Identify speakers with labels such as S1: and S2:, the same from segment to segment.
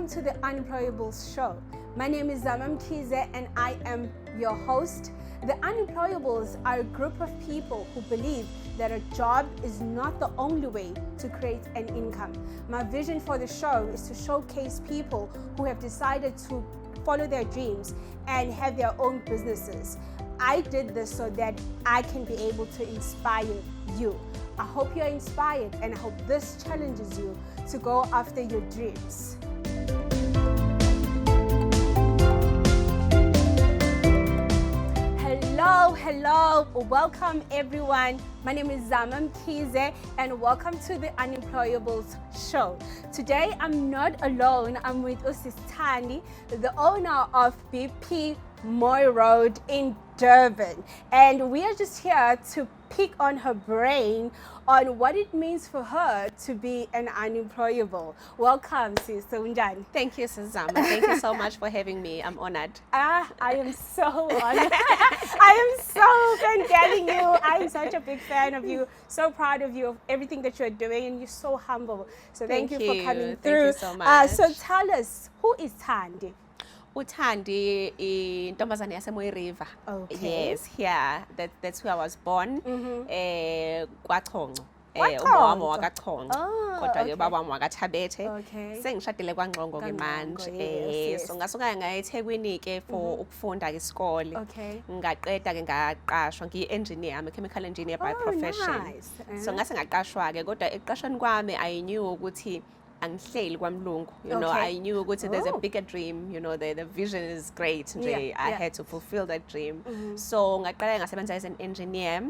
S1: welcome to the Unemployables show. My name is Kize and I am your host. The Unemployables are a group of people who believe that a job is not the only way to create an income. My vision for the show is to showcase people who have decided to follow their dreams and have their own businesses. I did this so that I can be able to inspire you. I hope you're inspired and I hope this challenges you to go after your dreams. Hello, welcome everyone. My name is Kize and welcome to the Unemployables show. Today I'm not alone, I'm with Thandi, the owner of BP Moy Road in Durban, and we are just here to pick on her brain on what it means for her to be an unemployable. Welcome, sis.
S2: Thank you, Zama. Thank you so much for having me. I'm honored.
S1: I am so honored. I am so fan you. I'm such a big fan of you. So proud of you, of everything that you're doing, and you're so humble. So thank you for coming through.
S2: Thank you so much.
S1: So tell us, who is Thandi?
S2: Thandi in Ntombazane yaseMoyi River.
S1: Okay.
S2: Yes, here. That's where I was born. KwaXhongo.
S1: KwaXhongo.
S2: Kodwa ke baba wami wakaThabethe.
S1: Okay.
S2: Sengishadile kwaNgxongo ke manje.
S1: Yes.
S2: So ngasuka eThekwini ke for ukufunda ke isikole.
S1: Okay.
S2: Ngaqeda ke ngaqashwa ngiyi-engineer, I'm a chemical engineer by profession.
S1: Nice.
S2: So ngase ngaqashwa ke kodwa eqashweni kwami I knew ukuthi angihleli kwamlungu, I knew ukuthi there's a bigger dream, the vision is great. I had to fulfill that dream. So ngaqala ngasebenza as an engineer.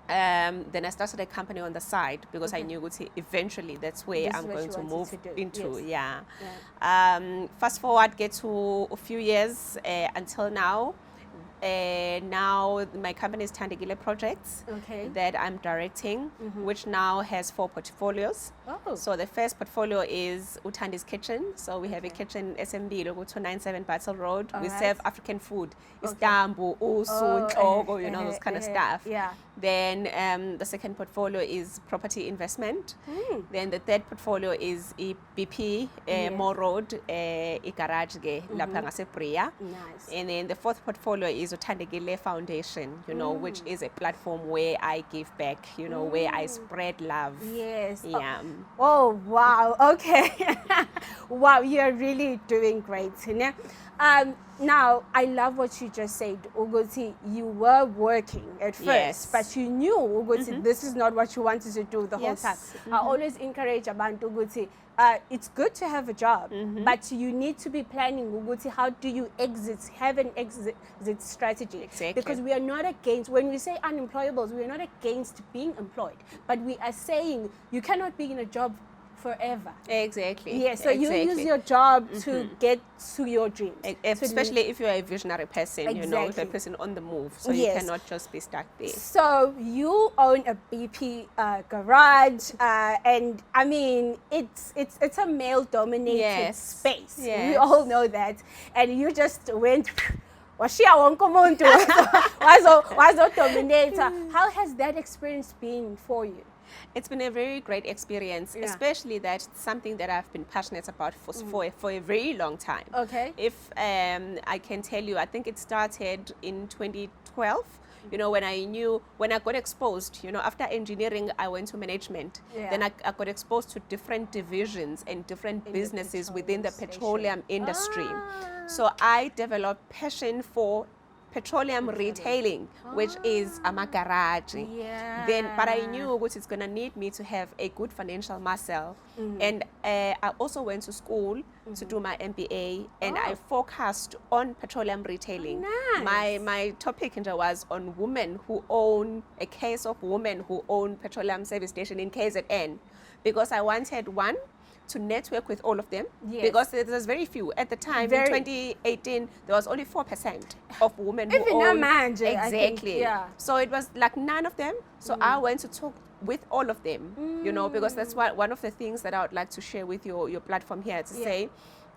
S2: Then I started a company on the side because I knew ukuthi eventually that's where I'm going to move into.
S1: Yes.
S2: Fast forward, get to a few years until now. Now my company is Thandi Ngxongo Projects that I'm directing, which now has 4 portfolios. So the first portfolio is Uthandi's Kitchen. So we have a kitchen SMB, logo 297 Battle Road. We serve African food, istambu, usu, nhloko, those kind of stuff.
S1: Yeah.
S2: Then the second portfolio is property investment. Then the third portfolio is BP Moy Road, igarage lapha ngaseBria.
S1: Nice.
S2: And then the fourth portfolio is Thandi Ngxongo Foundation, which is a platform where I give back, where I spread love.
S1: Yes.
S2: Yeah.
S1: Oh wow. Okay. Wow, you're really doing great. Now, I love what you just said, Uguti. You were working at first, but you knew, Uguti, this is not what you wanted to do the whole time. I always encourage about Uguti. It's good to have a job, but you need to be planning, Uguti, how do you have an exit strategy.
S2: Exactly.
S1: Because we are not against, when we say unemployables, we are not against being employed, but we are saying you cannot be in a job forever.
S2: Exactly.
S1: Yeah, so you use your job to get to your dreams.
S2: Especially if you're a visionary person, a person on the move. So you cannot just be stuck there.
S1: So you own a BP garage, and I mean, it's a male-dominated space.
S2: Yes.
S1: We all know that. And you just went, was a dominator. How has that experience been for you?
S2: It's been a very great experience, especially that it's something that I've been passionate about for a very long time.
S1: Okay.
S2: If I can tell you, I think it started in 2012. When I got exposed, after engineering, I went to management. Then I got exposed to different divisions and different businesses within the petroleum industry. So I developed passion for petroleum retailing, which is a garage. But I knew it's going to need me to have a good financial muscle. And I also went to school to do my MBA, and I focused on petroleum retailing.
S1: Nice.
S2: My topic was on women who own, a case of women who own petroleum service station in KZN, because I wanted to network with all of them, because there's very few. At the time, in 2018, there was only 4% of women who own. Exactly. So it was like none of them. So I went to talk with all of them, because that's one of the things that I would like to share with your platform here, to say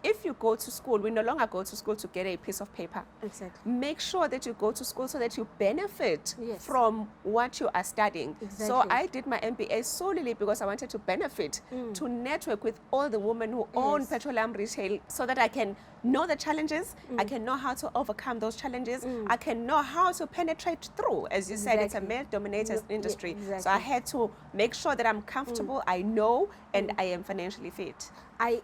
S2: if you go to school, we no longer go to school to get a piece of paper.
S1: Exactly.
S2: Make sure that you go to school so that you benefit
S1: Yes.
S2: from what you are studying.
S1: Exactly.
S2: So I did my MBA solely because I wanted to benefit, to network with all the women who own petroleum retail, so that I can know the challenges, I can know how to overcome those challenges, I can know how to penetrate through. As you said, it's a male-dominated industry.
S1: Exactly.
S2: So I had to make sure that I'm comfortable, I know, and I am financially fit.
S1: I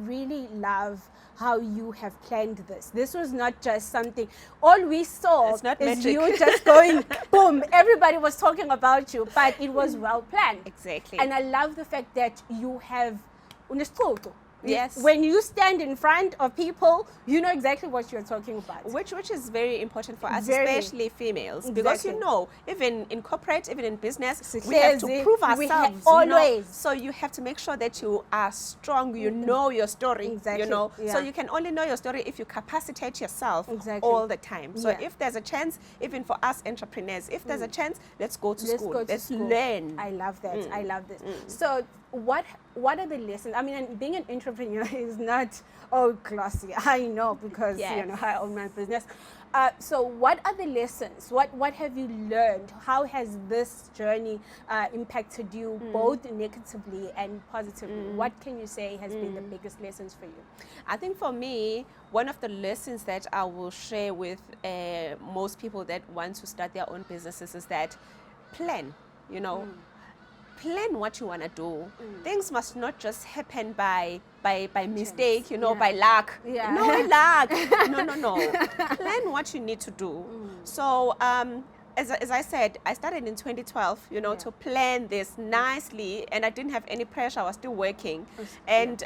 S1: really love how you have planned this. This was not just something, all we saw
S2: It's not
S1: is
S2: magic.
S1: you just going, boom, everybody was talking about you, but it was well planned.
S2: Exactly.
S1: And I love the fact that you have unescoto.
S2: Yes.
S1: When you stand in front of people, you know exactly what you're talking about.
S2: Which is very important for us,
S1: Very.
S2: especially females. Because
S1: Exactly.
S2: you know, even in corporate, even in business, we
S1: Success,
S2: have to prove
S1: we
S2: ourselves.
S1: always.
S2: You know? So you have to make sure that you are strong, you know your story.
S1: Exactly.
S2: You know.
S1: Yeah.
S2: So you can only know your story if you capacitate yourself
S1: Exactly.
S2: all the time. So
S1: Yeah.
S2: if there's a chance, even for us entrepreneurs, if there's a chance, let's go to
S1: Let's
S2: school.
S1: go to
S2: Let's
S1: school.
S2: learn.
S1: I love that. I love this. So what are the lessons? I mean, being an entrepreneur is not glossy. I know because
S2: Yes.
S1: you know I own my business. So what are the lessons? What have you learned? How has this journey impacted you both negatively and positively? What can you say has been the biggest lessons for you?
S2: I think for me, one of the lessons that I will share with most people that want to start their own businesses is that plan, you know, plan what you want to do. Things must not just happen by mistake, you know,
S1: Yeah.
S2: by luck.
S1: Yeah.
S2: No luck. No. Plan what you need to do. So, as I said, I started in 2012, you know, to plan this nicely, and I didn't have any pressure. I was still working, and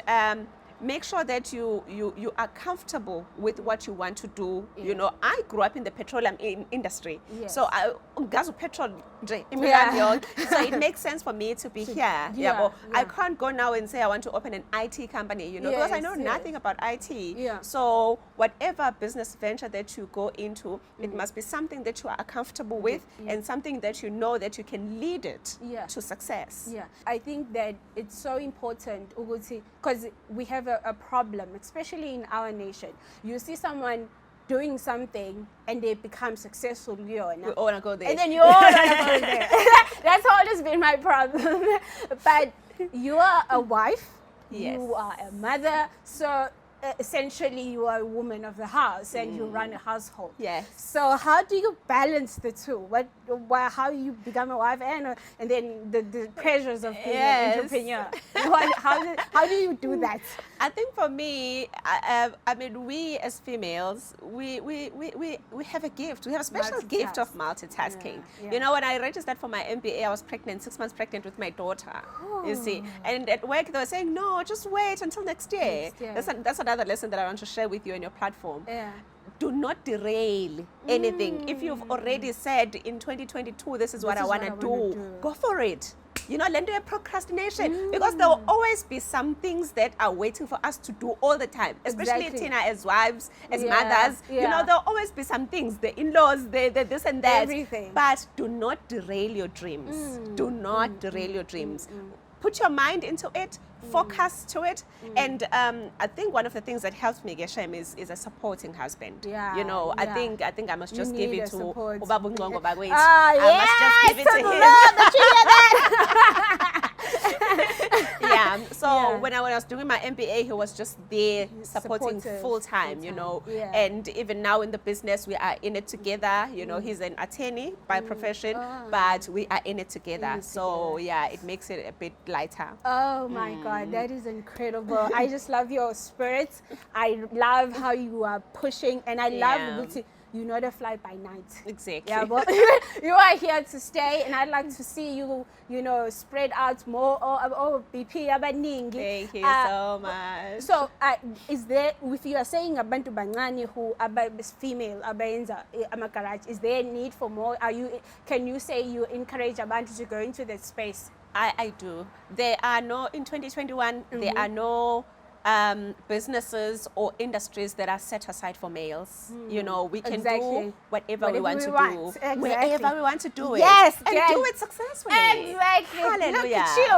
S2: make sure that you are comfortable with what you want to do. You know, I grew up in the petroleum industry,
S1: Yes.
S2: so gas petrol.
S1: Yeah.
S2: So it makes sense for me to be here. But I can't go now and say I want to open an IT company, you know, because I know nothing about IT.
S1: Yeah.
S2: So whatever business venture that you go into, it must be something that you are comfortable with and something that you know that you can lead it to success.
S1: Yeah, I think that it's so important because we have a problem, especially in our nation. You see someone doing something and they become successful,
S2: We all want to go there.
S1: and then you all want to go there. That's always been my problem. But you are a wife,
S2: Yes.
S1: you are a mother, so essentially you are a woman of the house and you run a household.
S2: Yes.
S1: So how do you balance the two? How you become a wife and then the pressures of being an entrepreneur? How do you do that?
S2: I think for me, I mean, we as females, we have a gift. We have a special gift of multitasking.
S1: Yeah.
S2: You know, when I registered for my MBA, I was pregnant, 6 months pregnant with my daughter. You see, and at work they were saying, no, just wait until next year.
S1: Next year.
S2: That's another lesson that I want to share with you on your platform.
S1: Yeah.
S2: Do not derail anything. If you've already said in 2022, this is what I want to do, go for it. You know, lend to procrastination because there will always be some things that are waiting for us to do all the time, especially
S1: Exactly.
S2: Tina as wives, as
S1: Yeah,
S2: mothers. You know,
S1: yeah.
S2: there'll always be some things, the in-laws, the this and that.
S1: Everything.
S2: But do not derail your dreams. Do not derail your dreams. Put your mind into it, focus to it, and I think one of the things that helps me, Geshem, is a supporting husband.
S1: Yeah,
S2: You know, I
S1: yeah.
S2: think I must just
S1: You
S2: give
S1: need
S2: it
S1: a
S2: to
S1: support.
S2: Ubaba Ngxongo Bagwethu.
S1: I
S2: must just give it to him.
S1: Did you hear that?
S2: Yeah. So
S1: Yeah.
S2: when I was doing my MBA, he was just there supporting
S1: Supportive,
S2: full time, you
S1: full-time,
S2: know.
S1: yeah.
S2: And even now in the business, we are in it together. You know, he's an attorney by profession, but we are in it together. So yeah, it makes it a bit lighter.
S1: Oh my God, that is incredible. I just love your spirit. I love how you are pushing, and I love ukuthi you're not a fly by night.
S2: Exactly.
S1: Yeah, but you are here to stay, and I'd like to see you, you know, spread out more. BP abaningi.
S2: Thank you so much.
S1: So, is there, if you are saying abantu bancane who are female abayenza amagarage, is there a need for more? Can you say you encourage abantu to go into that space?
S2: I do. There are no, in 2021, there are no businesses or industries that are set aside for males. You know, we can
S1: Exactly.
S2: do whatever we want to do,
S1: Exactly.
S2: wherever we want to do it.
S1: Yes,
S2: and
S1: yes.
S2: do it successfully.
S1: Exactly.
S2: Hallelujah.
S1: Look at you.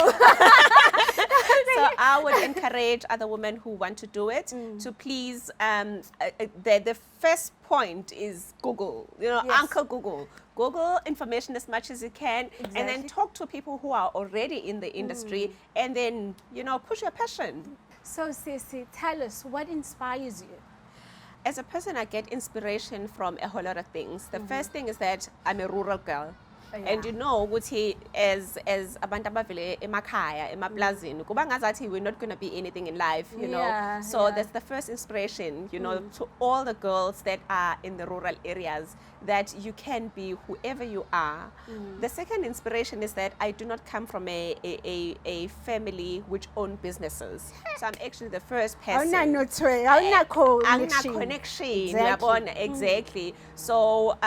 S2: So I would encourage other women who want to do it to please, the first point is Google, you know,
S1: Yes.
S2: Uncle Google. Google information as much as you can, and then
S1: Exactly.
S2: talk to people who are already in the industry, and then, you know, push your passion.
S1: So, Sissy, tell us, what inspires you?
S2: As a person, I get inspiration from a whole lot of things. The first thing is that I'm a rural girl. And you know, ukuthi as abantu abavele emakhaya, emaplazini, kuba ngazathi we're not going to be anything in life, you know.
S1: Yeah,
S2: So
S1: yeah.
S2: that's the first inspiration, you know, to all the girls that are in the rural areas, that you can be whoever you are. The second inspiration is that I do not come from a family which own businesses. So I'm actually the first person. Connection.
S1: Exactly.
S2: Exactly. So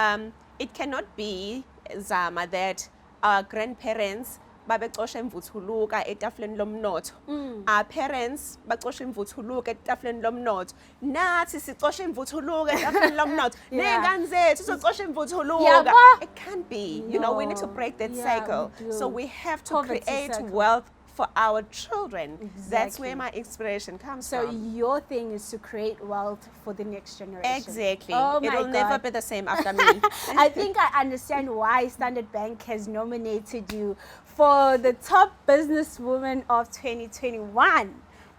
S2: it cannot be, Zama, that our grandparents babexosha imvuthuluka etafuleni lomnotho. Our parents baxosha imvuthuluka etafuleni lomnotho. Nathi sixosha imvuthuluka etafuleni lomnotho. Ney'ngane zethu sizocosha imvuthuluka.
S1: Yabo.
S2: It can't be. You know, we need to break that cycle.
S1: we do.
S2: So we have to
S1: Poverty
S2: create
S1: cycle.
S2: wealth for our children. That's
S1: Exactly.
S2: where my inspiration comes
S1: So
S2: from.
S1: your thing is to create wealth for the next generation.
S2: Exactly.
S1: Oh my
S2: It'll never
S1: God.
S2: be the same after me.
S1: I think I understand why Standard Bank has nominated you for the top businesswoman of 2021.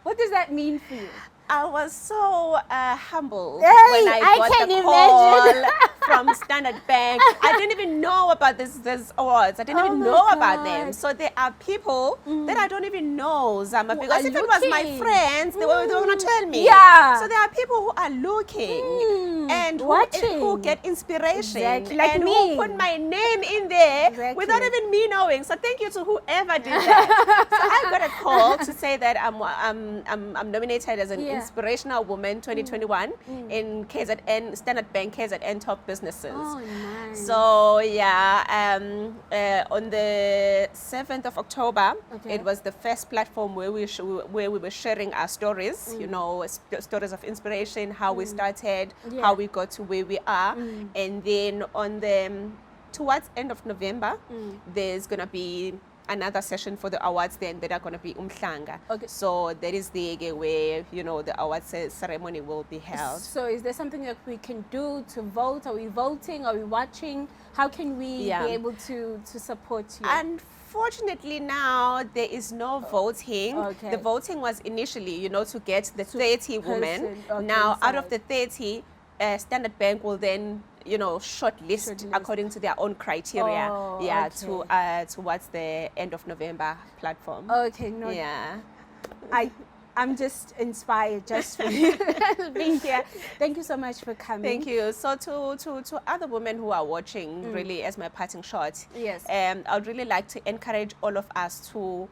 S1: What does that mean for you?
S2: I was so humbled
S1: Hey,
S2: when I got
S1: can
S2: the
S1: imagine.
S2: call from Standard Bank. I didn't even know about these awards. I didn't
S1: Oh
S2: even
S1: my
S2: know about them.
S1: God.
S2: So there are people that I don't even know, Zama,
S1: Who
S2: because
S1: are
S2: if it was my
S1: looking.
S2: friends, they were going to tell me.
S1: Yeah.
S2: So there are people who are looking and
S1: watching.
S2: who get inspiration,
S1: Exactly, like
S2: and
S1: me.
S2: who put my name in there
S1: Exactly.
S2: without even me knowing. So thank you to whoever did that. So I got a call to say that I'm nominated as an inspirational woman 2021 in KZN, Standard Bank KZN Top Businesses.
S1: Oh, nice.
S2: So yeah, on the 7th of October, it was the first platform where we were sharing our stories, you know, stories of inspiration, how we started, how we got to where we are, and then on the towards end of November, there's gonna be another session for the awards then that are going to be umhlanga.
S1: Okay.
S2: So that is the where, you know, the awards ceremony will be held.
S1: So is there something that we can do to vote? Are we voting? Are we watching? How can we be able to support you?
S2: Unfortunately now there is no voting.
S1: Okay.
S2: The voting was initially, you know, to get the 30 women.
S1: Okay,
S2: now out of
S1: inside.
S2: the 30, Standard Bank will then, you know, shortlist according to their own criteria.
S1: Oh,
S2: yeah,
S1: okay.
S2: towards the end of November platform.
S1: Okay, no.
S2: Yeah.
S1: I'm just inspired just for being here. Thank you so much for coming.
S2: Thank you. So to other women who are watching, really as my parting shot,
S1: Yes.
S2: I'd really like to encourage all of us to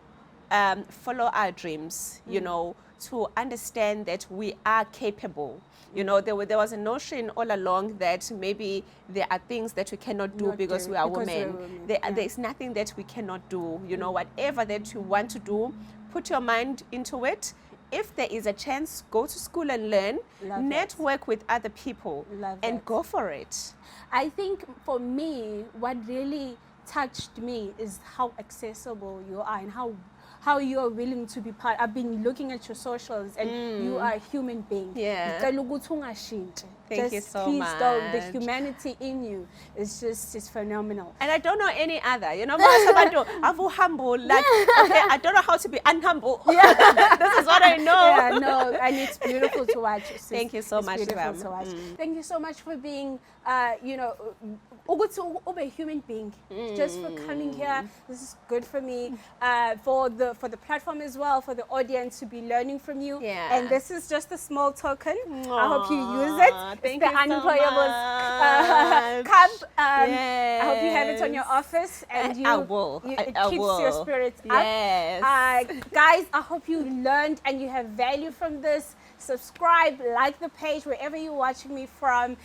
S2: follow our dreams, you know, to understand that we are capable. You know, there was a notion all along that maybe there are things that we cannot do because we are women. There's nothing that we cannot do. You know, whatever that you want to do, put your mind into it. If there is a chance, go to school and learn, network with other people, and go for it.
S1: I think for me, what really touched me is how accessible you are and how you are willing to be part. I've been looking at your socials and you are a human being.
S2: Yeah. Thank you so much.
S1: The humanity in you is just phenomenal.
S2: And I don't know any other. You know, most people are humble. Like, okay, I don't know how to be unhumble. Yeah. This is what I know.
S1: Yeah, no, and it's beautiful to watch.
S2: Thank you so much,
S1: beautiful to watch. Thank you so much for being, you know, a human being. Just for coming here. This is good for me. For the platform as well, for the audience to be learning from you.
S2: Yeah.
S1: And this is just a small token. I hope you use it.
S2: Thank
S1: it's the
S2: you so
S1: Unemployables cup.
S2: Yes.
S1: I hope you have it on your office and
S2: I will.
S1: It
S2: I
S1: keeps
S2: will.
S1: your spirits
S2: Yes.
S1: up. Guys, I hope you learned and you have value from this. Subscribe, like the page wherever you're watching me from.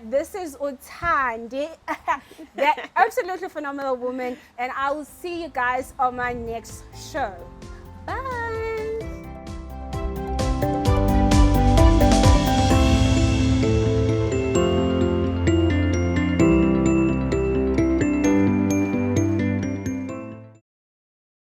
S1: This is Thandi, that absolutely phenomenal woman, and I will see you guys on my next show.